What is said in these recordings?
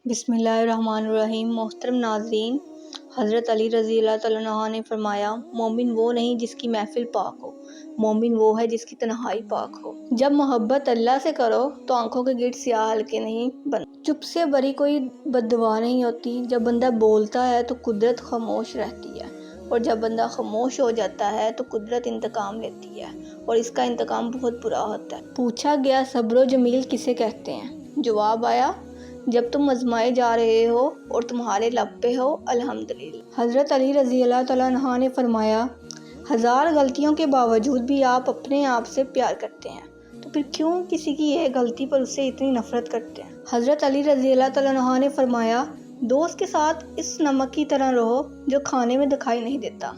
بسم اللہ الرحمن الرحیم۔ محترم ناظرین، حضرت علی رضی اللہ تعالیٰ عنہ نے فرمایا، مومن وہ نہیں جس کی محفل پاک ہو، مومن وہ ہے جس کی تنہائی پاک ہو۔ جب محبت اللہ سے کرو تو آنکھوں کے گرد سیاہ حلقے نہیں بنتے، چپ سے بری کوئی بد دعا نہیں ہوتی۔ جب بندہ بولتا ہے تو قدرت خاموش رہتی ہے، اور جب بندہ خاموش ہو جاتا ہے تو قدرت انتقام لیتی ہے، اور اس کا انتقام بہت برا ہوتا ہے۔ پوچھا گیا صبر و جمیل کسے کہتے ہیں؟ جواب آیا، جب تم آزمائے جا رہے ہو اور تمہارے لب پہ ہو الحمدللہ۔ حضرت علی رضی اللہ تعالیٰ عنہ نے فرمایا، ہزار غلطیوں کے باوجود بھی آپ اپنے آپ سے پیار کرتے ہیں، تو پھر کیوں کسی کی ایک غلطی پر اس سے اتنی نفرت کرتے ہیں؟ حضرت علی رضی اللہ تعالیٰ عنہ نے فرمایا، دوست کے ساتھ اس نمک کی طرح رہو جو کھانے میں دکھائی نہیں دیتا،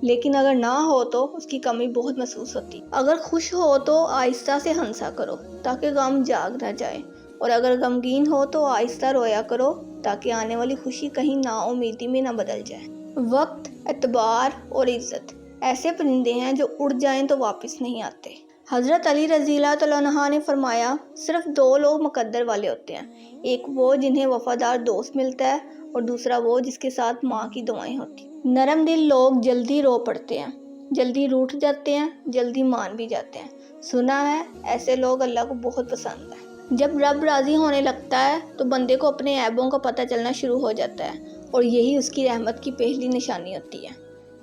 لیکن اگر نہ ہو تو اس کی کمی بہت محسوس ہوتی۔ اگر خوش ہو تو آہستہ سے ہنسا کرو تاکہ غم جاگ نہ جائے، اور اگر غمگین ہو تو آہستہ رویا کرو تاکہ آنے والی خوشی کہیں نا امیدی میں نہ بدل جائے۔ وقت، اعتبار اور عزت ایسے پرندے ہیں جو اڑ جائیں تو واپس نہیں آتے۔ حضرت علی رضی اللہ تعالیٰ عنہ نے فرمایا، صرف دو لوگ مقدر والے ہوتے ہیں، ایک وہ جنہیں وفادار دوست ملتا ہے، اور دوسرا وہ جس کے ساتھ ماں کی دعائیں ہوتی ہیں۔ نرم دل لوگ جلدی رو پڑتے ہیں، جلدی روٹھ جاتے ہیں، جلدی مان بھی جاتے ہیں۔ سنا ہے ایسے لوگ اللہ کو بہت پسند ہیں۔ جب رب راضی ہونے لگتا ہے تو بندے کو اپنے عیبوں کا پتہ چلنا شروع ہو جاتا ہے، اور یہی اس کی رحمت کی پہلی نشانی ہوتی ہے۔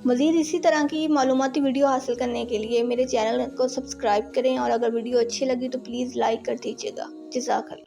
مزید اسی طرح کی معلوماتی ویڈیو حاصل کرنے کے لیے میرے چینل کو سبسکرائب کریں، اور اگر ویڈیو اچھی لگی تو پلیز لائک کر دیجیے گا۔ جزاک اللہ۔